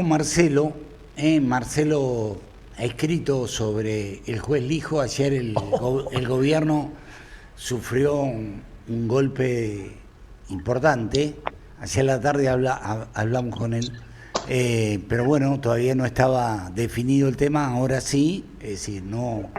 Marcelo. Marcelo ha escrito sobre el juez Lijo. Ayer el gobierno sufrió un golpe importante. Ayer a la tarde hablamos con él. Pero bueno, todavía no estaba definido el tema, ahora sí. Es decir, no,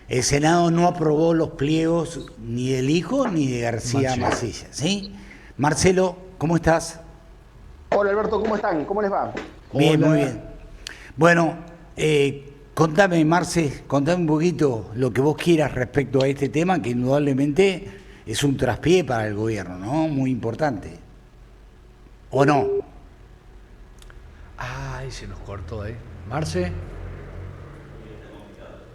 el Senado no aprobó los pliegos ni del Lijo ni de García Masilla, ¿sí? Marcelo, ¿cómo estás? Hola Alberto, ¿cómo están? ¿Cómo les va? Bien, Hola. muy bien. Bueno, contame, Marce, contame un poquito lo que vos quieras respecto a este tema, que indudablemente es un traspié para el gobierno, ¿no? Muy importante. ¿O no? Ay, se nos cortó ahí.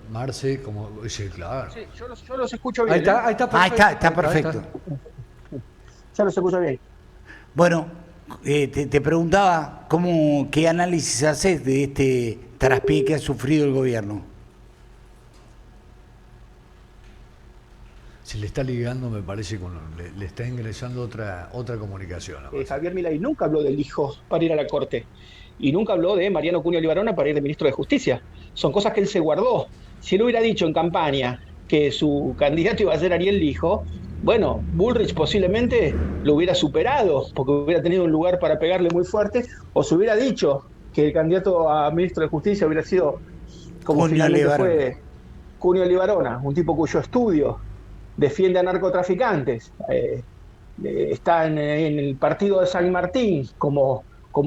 Marce, como. Sí, claro. Sí, yo los escucho bien. Ahí está, Está perfecto. Ya los escucho bien. Bueno, te preguntaba qué análisis haces de este traspié que ha sufrido el gobierno. Se le está ligando, me parece, le está ingresando otra comunicación. Javier Milei nunca habló del hijo para ir a la corte y nunca habló de Mariano Cunha Libarona para ir de ministro de Justicia. Son cosas que él se guardó. Si él hubiera dicho en campaña que su candidato iba a ser Ariel Lijo, bueno, Bullrich posiblemente lo hubiera superado porque hubiera tenido un lugar para pegarle muy fuerte, o se hubiera dicho que el candidato a ministro de Justicia hubiera sido, como Cunha finalmente Libarona. fue, Cunha Libarona, un tipo cuyo estudio defiende a narcotraficantes. Está en el partido de San Martín como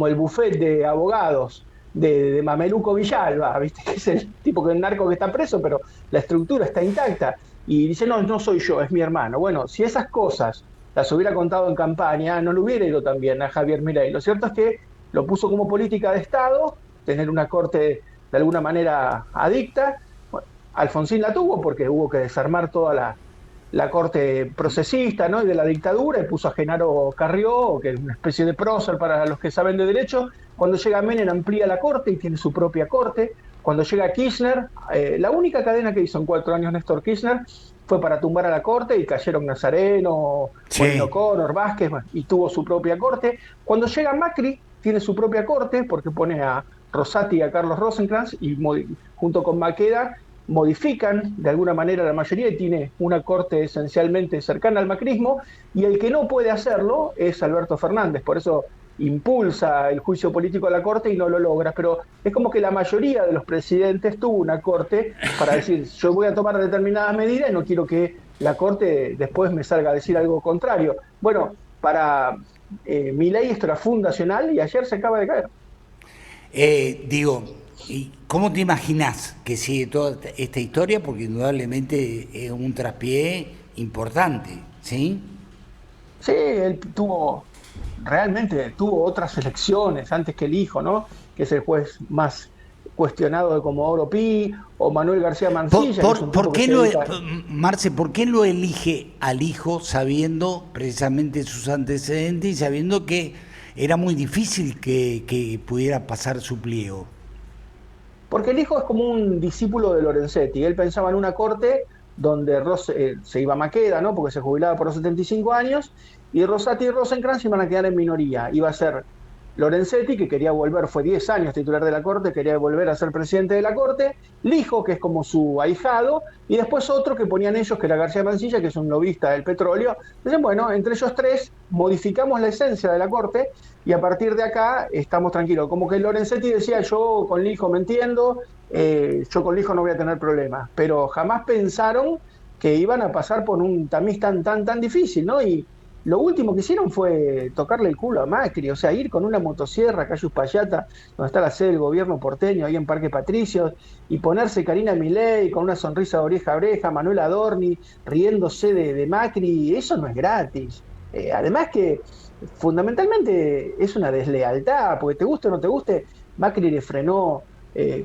el buffet de abogados de Mameluco Villalba, ¿viste? Que es el tipo que es narco que está preso, pero la estructura está intacta. Y dice, no, no soy yo, es mi hermano. Bueno, si esas cosas las hubiera contado en campaña, no le hubiera ido tan bien a Javier Milei. Lo cierto es que lo puso como política de Estado, tener una corte de alguna manera adicta. Bueno, Alfonsín la tuvo porque hubo que desarmar toda la corte procesista, ¿no? Y de la dictadura, y puso a Genaro Carrió, que es una especie de prócer para los que saben de derecho. Cuando llega Menem amplía la corte y tiene su propia corte. Cuando llega Kirchner, la única cadena que hizo en 4 años Néstor Kirchner fue para tumbar a la corte y cayeron Nazareno, Sí. Molino Connor, Vázquez, y tuvo su propia corte. Cuando llega Macri, tiene su propia corte porque pone a Rosati y a Carlos Rosenkrantz y junto con Maqueda modifican de alguna manera la mayoría y tiene una corte esencialmente cercana al macrismo, y el que no puede hacerlo es Alberto Fernández, por eso impulsa el juicio político a la corte y no lo logra, pero es como que la mayoría de los presidentes tuvo una corte para decir, yo voy a tomar determinadas medidas y no quiero que la corte después me salga a decir algo contrario. Bueno, para Milei esto era fundacional y ayer se acaba de caer. ¿Y cómo te imaginás que sigue toda esta historia? Porque indudablemente es un traspié importante, ¿sí? Sí, él realmente tuvo otras elecciones antes que el hijo, ¿no? Que es el juez más cuestionado de Comodoro Pi, o Manuel García Mancilla, que es un tipo que se dedica... Marce, ¿por qué lo elige al hijo sabiendo precisamente sus antecedentes y sabiendo que era muy difícil que pudiera pasar su pliego? Porque el hijo es como un discípulo de Lorenzetti. Él pensaba en una corte donde se iba a Maqueda, ¿no? Porque se jubilaba por los 75 años, y Rosati y Rosenkrantz iban a quedar en minoría. Iba a ser Lorenzetti, que quería volver, fue 10 años titular de la corte, quería volver a ser presidente de la corte, Lijo, que es como su ahijado, y después otro que ponían ellos, que era García Mancilla, que es un lobista del petróleo. Dicen, bueno, entre ellos tres modificamos la esencia de la corte y a partir de acá estamos tranquilos. Como que Lorenzetti decía, yo con Lijo me entiendo, yo con Lijo no voy a tener problemas, pero jamás pensaron que iban a pasar por un tamiz tan difícil, ¿no? Y lo último que hicieron fue tocarle el culo a Macri, o sea, ir con una motosierra a Calle Uspallata, donde está la sede del gobierno porteño, ahí en Parque Patricios, y ponerse Karina Milei con una sonrisa de oreja a oreja, Manuel Adorni riéndose de Macri. Eso no es gratis. Además que fundamentalmente es una deslealtad, porque te guste o no te guste, Macri le frenó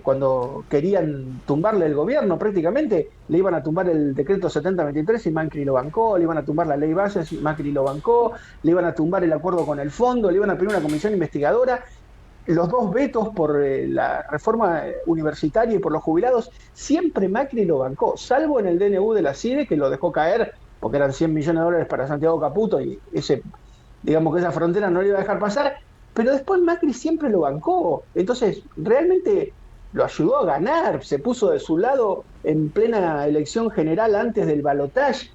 cuando querían tumbarle el gobierno, prácticamente le iban a tumbar el decreto 7023 y Macri lo bancó, le iban a tumbar la ley Bases y Macri lo bancó, le iban a tumbar el acuerdo con el fondo, le iban a pedir una comisión investigadora. Los dos vetos por la reforma universitaria y por los jubilados, siempre Macri lo bancó, salvo en el DNU de la CIDE, que lo dejó caer porque eran 100 millones de dólares para Santiago Caputo y digamos que esa frontera no le iba a dejar pasar. pero después Macri siempre lo bancó. Entonces, realmente lo ayudó a ganar, se puso de su lado en plena elección general antes del balotaje.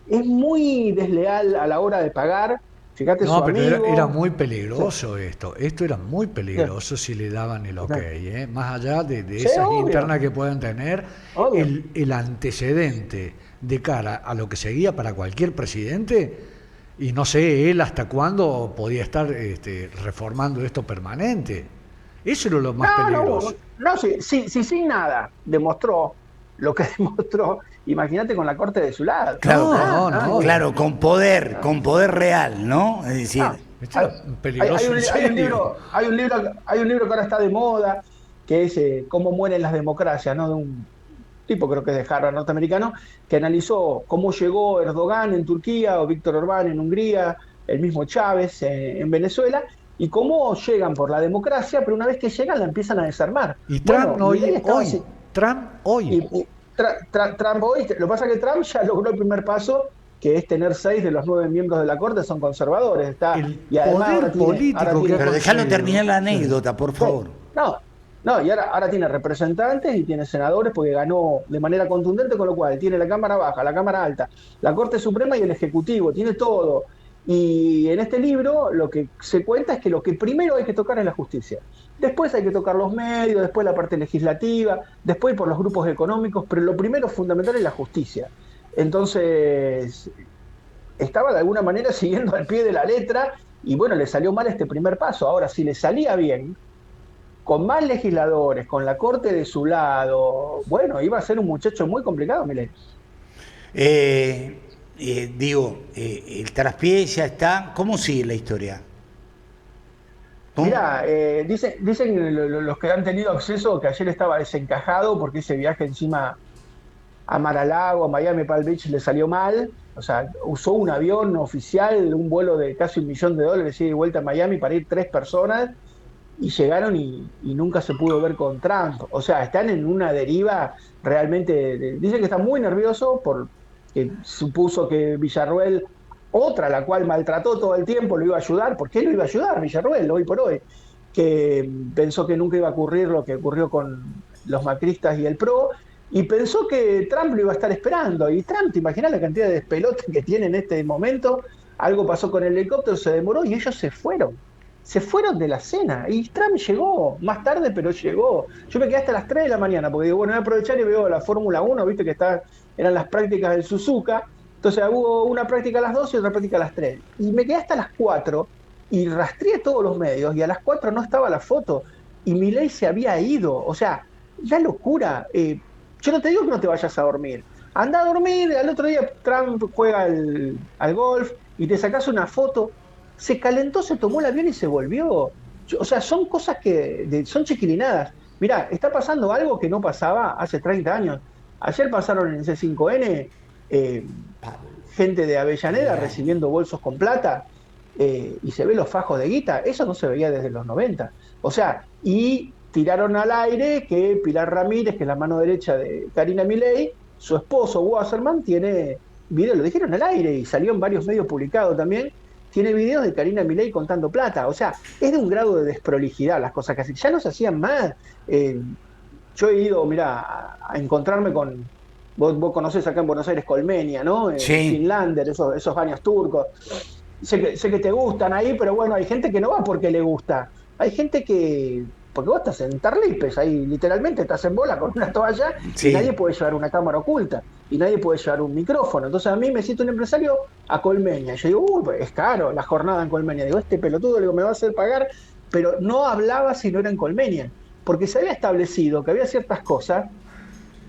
Es muy desleal a la hora de pagar. Fíjate, No, su pero era amigo. muy Sí, peligroso esto. Esto era muy sí, peligroso si le daban el ok, sí. ¿eh? Más allá de Sí, esas obvio, internas que puedan tener, obvio. el antecedente de cara a lo que seguía para cualquier presidente, y no sé él hasta cuándo podía estar reformando esto permanente. Eso era lo más No, peligroso. no, si sin nada demostró lo que demostró, imagínate con la corte de su lado. Claro, No, Nada, no, nada no. que ver. claro, No, con poder real, ¿no? Es decir, no. Esto Hay, era peligroso en hay un serio. libro, hay un libro que ahora está de moda, que es Cómo mueren las democracias, ¿no? De un tipo, creo que es de Harvard norteamericano, que analizó cómo llegó Erdogan en Turquía o Víctor Orbán en Hungría, el mismo Chávez en Venezuela, y cómo llegan por la democracia, pero una vez que llegan la empiezan a desarmar. Y Bueno, Trump Milei hoy, estaba hoy, así. Trump hoy. Trump hoy, lo que pasa es que Trump ya logró el primer paso, que es tener 6 de los 9 miembros de la Corte son conservadores. El Y además poder ahora político que ha tiene pero déjalo terminar conseguido. la Sí. anécdota, por sí, favor. no, no, y ahora tiene representantes y tiene senadores porque ganó de manera contundente, con lo cual tiene la Cámara Baja, la Cámara Alta, la Corte Suprema y el Ejecutivo, tiene todo. Y en este libro lo que se cuenta es que lo que primero hay que tocar es la justicia. Después hay que tocar los medios, después la parte legislativa, después por los grupos económicos, pero lo primero fundamental es la justicia. Entonces, estaba de alguna manera siguiendo al pie de la letra y bueno, le salió mal este primer paso. Ahora, si le salía bien, con más legisladores, con la corte de su lado, bueno, iba a ser un muchacho muy complicado, Milei. El traspié ya está. ¿Cómo sigue la historia? ¿Cómo? Mirá, dicen los que han tenido acceso que ayer estaba desencajado porque ese viaje encima a Mar-a-Lago, a Miami Palm Beach le salió mal. O sea, usó un avión oficial, un vuelo de casi $1 millón, ida y vuelta a Miami para ir 3 personas y llegaron y nunca se pudo ver con Trump. O sea, están en una deriva realmente. Dice que está muy nervioso porque supuso que Villarruel, otra la cual maltrató todo el tiempo, lo iba a ayudar. ¿Por qué lo iba a ayudar Villarruel hoy por hoy? Que pensó que nunca iba a ocurrir lo que ocurrió con los macristas y el PRO. Y pensó que Trump lo iba a estar esperando. Y Trump, te imaginas la cantidad de despelote que tiene en este momento. Algo pasó con el helicóptero, se demoró y ellos se fueron de la cena y Trump llegó más tarde, pero llegó. Yo me quedé hasta las 3 de la mañana porque digo, bueno, voy a aprovechar y veo la Fórmula 1, viste que eran las prácticas del Suzuka. Entonces hubo una práctica a las 2 y otra práctica a las 3. Y me quedé hasta las 4 y rastreé todos los medios y a las 4 no estaba la foto y Milei se había ido. O sea, la locura. Yo no te digo que no te vayas a dormir. Anda a dormir, al otro día Trump juega al golf y te sacas una foto, se calentó, se tomó el avión y se volvió. O sea, son cosas son chiquilinadas. Mirá, está pasando algo que no pasaba hace 30 años. Ayer pasaron en C5N gente de Avellaneda recibiendo bolsos con plata y se ve los fajos de guita. Eso no se veía desde los 90. O sea, y tiraron al aire que Pilar Ramírez, que es la mano derecha de Karina Milei, su esposo Wasserman tiene video, lo dijeron al aire y salió en varios medios publicados también, tiene videos de Karina Milei contando plata. O sea, es de un grado de desprolijidad las cosas que hacen. Ya no se hacían más. Yo he ido, mira, a encontrarme con. Vos conocés acá en Buenos Aires Colmenia, ¿no? Sí. Finlander, esos baños turcos. Sé que te gustan ahí, pero bueno, hay gente que no va porque le gusta. Hay gente que. Porque vos estás en Tarlipes, ahí literalmente estás en bola con una toalla y nadie Sí. puede llevar una cámara oculta y nadie puede llevar un micrófono. Entonces a mí me siento un empresario a Colmenia. Yo digo, pues es caro la jornada en Colmenia. Digo, este pelotudo digo, me va a hacer pagar, pero no hablaba si no era en Colmenia, porque se había establecido que había ciertas cosas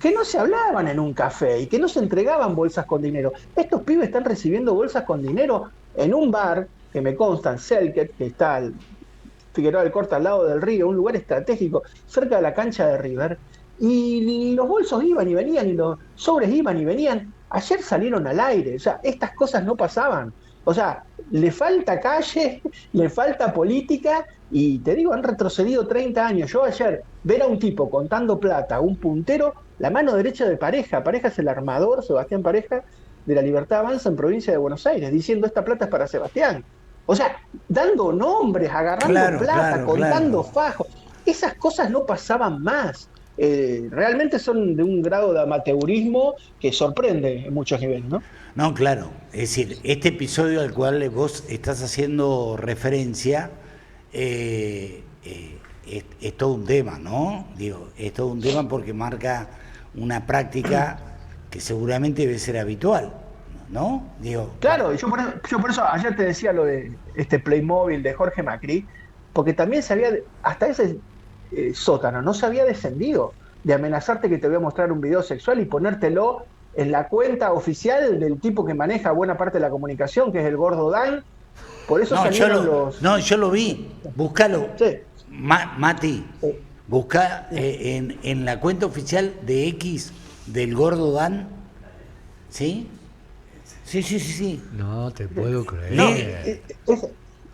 que no se hablaban en un café y que no se entregaban bolsas con dinero. Estos pibes están recibiendo bolsas con dinero en un bar que me consta, en Selket, que está Figueroa del Corte al lado del río, un lugar estratégico cerca de la cancha de River, y los bolsos iban y venían y los sobres iban y venían. Ayer salieron al aire, o sea, estas cosas no pasaban. O sea, le falta calle, le falta política y te digo, han retrocedido 30 años. Yo ayer ver a un tipo contando plata, un puntero, la mano derecha de Pareja, Pareja es el armador, Sebastián Pareja, de la Libertad Avanza en provincia de Buenos Aires, diciendo esta plata es para Sebastián. O sea, dando nombres, agarrando plata, contando fajos. Esas cosas no pasaban más. Realmente son de un grado de amateurismo que sorprende en muchos niveles, ¿no? No, claro. Es decir, este episodio al cual vos estás haciendo referencia es todo un tema, ¿no? Digo, es todo un tema porque marca una práctica que seguramente debe ser habitual, ¿no? Digo, Claro, yo por eso ayer te decía lo de este Playmobil de Jorge Macri, porque también se había, hasta ese sótano, no se había descendido de amenazarte que te voy a mostrar un video sexual y ponértelo en la cuenta oficial del tipo que maneja buena parte de la comunicación, que es el gordo Dan. Por eso salieron los... No, yo lo vi, búscalo. Sí. Mati, busca en la cuenta oficial de X del gordo Dan, ¿sí? Sí. No te puedo creer. No,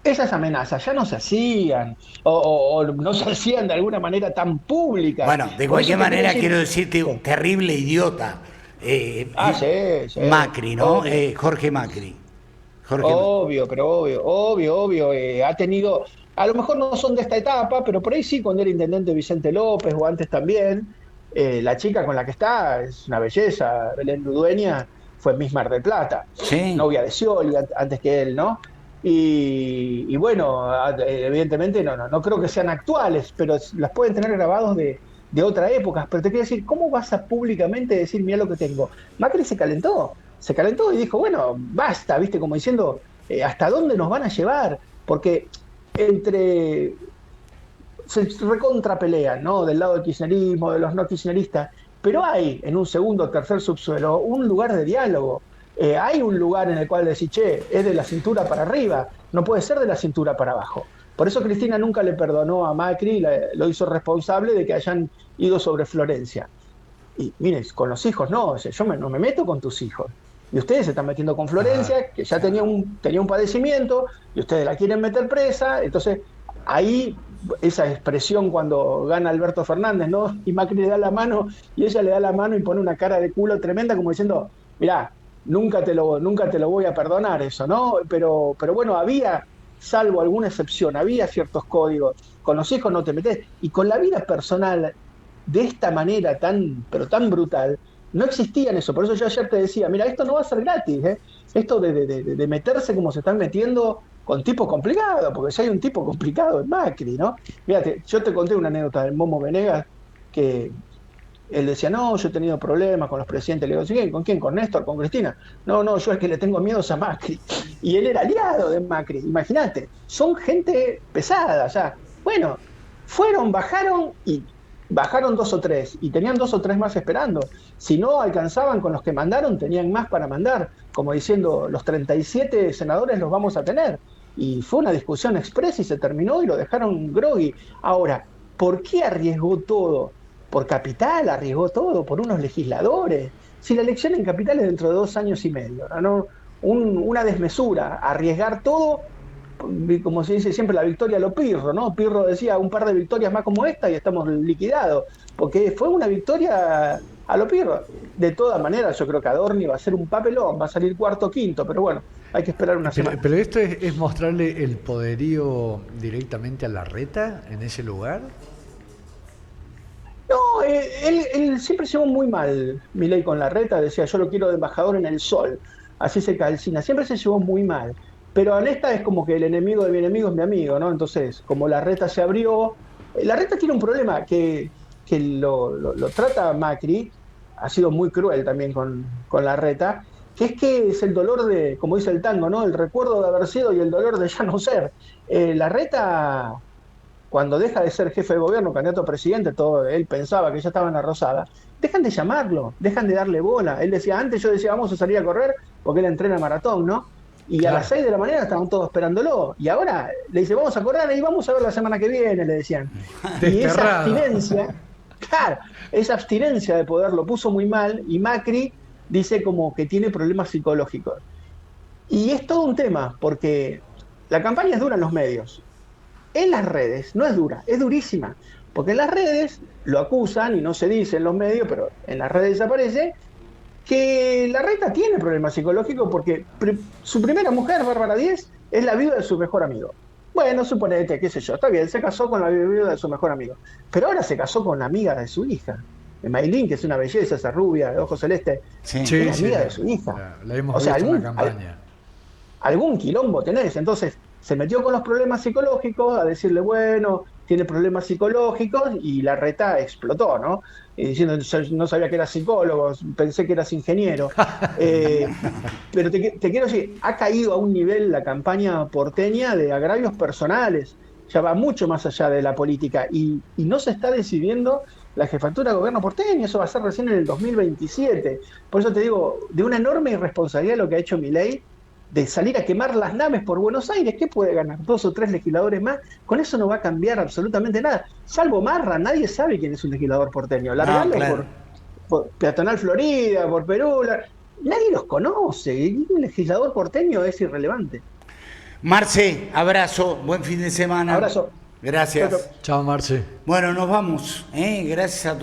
esas amenazas ya no se hacían, o no se hacían de alguna manera tan pública. Bueno, de cualquier manera quiero decirte, sí. terrible idiota. Sí. Macri, ¿no? Obvio. Jorge Macri. Obvio, pero obvio. Ha tenido, a lo mejor no son de esta etapa, pero por ahí sí, cuando era intendente Vicente López o antes también. La chica con la que está es una belleza, Belén Ludueña, fue Miss Mar del Plata, Sí. novia de Scioli antes que él, ¿no? Y bueno, evidentemente no creo que sean actuales, pero las pueden tener grabados de otra época. Pero te quiero decir, ¿cómo vas a públicamente decir, mira lo que tengo? Macri se calentó y dijo, bueno, basta, ¿viste? Como diciendo, ¿hasta dónde nos van a llevar? Porque entre se recontrapelean, ¿no? Del lado del kirchnerismo, de los no kirchneristas, pero hay en un segundo o tercer subsuelo un lugar de diálogo. Hay un lugar en el cual decir, che, es de la cintura para arriba, no puede ser de la cintura para abajo. Por eso Cristina nunca le perdonó a Macri, lo hizo responsable de que hayan ido sobre Florencia. Y miren, con los hijos no, o sea, no me meto con tus hijos. Y ustedes se están metiendo con Florencia, que ya tenía un padecimiento, y ustedes la quieren meter presa. Entonces, ahí esa expresión cuando gana Alberto Fernández, ¿no? Y Macri le da la mano, y ella le da la mano y pone una cara de culo tremenda, como diciendo, mirá, nunca te lo voy a perdonar eso, ¿no? Pero bueno, había, salvo alguna excepción, había ciertos códigos. Con los hijos no te metés. Y con la vida personal, de esta manera pero tan brutal, no existían eso. Por eso yo ayer te decía, mira, esto no va a ser gratis, ¿eh? Esto de meterse como se están metiendo con tipos complicados, porque si hay un tipo complicado es Macri, ¿no? Fíjate, yo te conté una anécdota del Momo Venegas, que él decía, no, yo he tenido problemas con los presidentes. Le digo, ¿sí? ¿Con quién? ¿Con Néstor? ¿Con Cristina? No, yo es que le tengo miedo a Macri. Y él era aliado de Macri, imagínate. Son gente pesada, o sea, bueno, bajaron 2 o 3 y tenían 2 o 3 más esperando. Si no alcanzaban con los que mandaron, tenían más para mandar, como diciendo, los 37 senadores los vamos a tener. Y fue una discusión expresa y se terminó y lo dejaron groggy. Ahora, ¿por qué arriesgó todo? Por Capital arriesgó todo, por unos legisladores. Si la elección en Capital es dentro de 2 años y medio, ¿no? Una desmesura, arriesgar todo, como se dice siempre, la victoria a lo Pirro, ¿no? Pirro decía un par de victorias más como esta y estamos liquidados, porque fue una victoria a lo Pirro. De todas maneras, yo creo que Adorni va a ser un papelón, va a salir cuarto o quinto, pero bueno, hay que esperar una semana. Pero esto es mostrarle el poderío directamente a Larreta en ese lugar. No, él siempre se llevó muy mal, Milei con Larreta, decía yo lo quiero de embajador en el sol, así se calcina, siempre se llevó muy mal, pero en esta es como que el enemigo de mi enemigo es mi amigo, ¿no? Entonces, como Larreta se abrió, Larreta tiene un problema que lo trata Macri, ha sido muy cruel también con Larreta, que es el dolor de, como dice el tango, ¿no? El recuerdo de haber sido y el dolor de ya no ser. Larreta, cuando deja de ser jefe de gobierno, candidato a presidente, él pensaba que ya estaba en la Rosada, dejan de llamarlo, dejan de darle bola. Él decía, antes yo decía, vamos a salir a correr, porque él entrena maratón, ¿no? Y claro, a las 6 de la mañana estaban todos esperándolo. Y ahora le dice, vamos a correr y vamos a ver la semana que viene, le decían. Y esa abstinencia, claro, esa abstinencia de poder lo puso muy mal, y Macri dice como que tiene problemas psicológicos. Y es todo un tema, porque la campaña es dura en los medios. En las redes no es dura, es durísima, porque en las redes lo acusan y no se dice en los medios, pero en las redes aparece que Larreta tiene problemas psicológicos porque su primera mujer, Bárbara Díez, es la viuda de su mejor amigo. Bueno, suponete, qué sé yo, está bien, se casó con la viuda de su mejor amigo. Pero ahora se casó con la amiga de su hija. Maylin, que es una belleza, esa rubia, de ojos celestes, Sí. es Sí, la sí, amiga de su hija. la hemos O sea, visto en la campaña. algún quilombo tenés. Entonces, se metió con los problemas psicológicos, a decirle, bueno, tiene problemas psicológicos, y la reta explotó, ¿no? Diciendo, yo no sabía que eras psicólogo, pensé que eras ingeniero. Eh, pero te quiero decir, ha caído a un nivel la campaña porteña de agravios personales, ya va mucho más allá de la política, y no se está decidiendo la jefatura de gobierno porteño, eso va a ser recién en el 2027. Por eso te digo, de una enorme irresponsabilidad lo que ha hecho Milei, de salir a quemar las naves por Buenos Aires. ¿Qué puede ganar? 2 o 3 legisladores más. Con eso no va a cambiar absolutamente nada. Salvo Marra, nadie sabe quién es un legislador porteño. No, Largalo claro. por Peatonal Florida, por Perú. Nadie los conoce. Y un legislador porteño es irrelevante. Marce, abrazo, buen fin de semana. Abrazo. Chau, chau. Gracias. Chao, Marce. Bueno, nos vamos. Gracias a todos.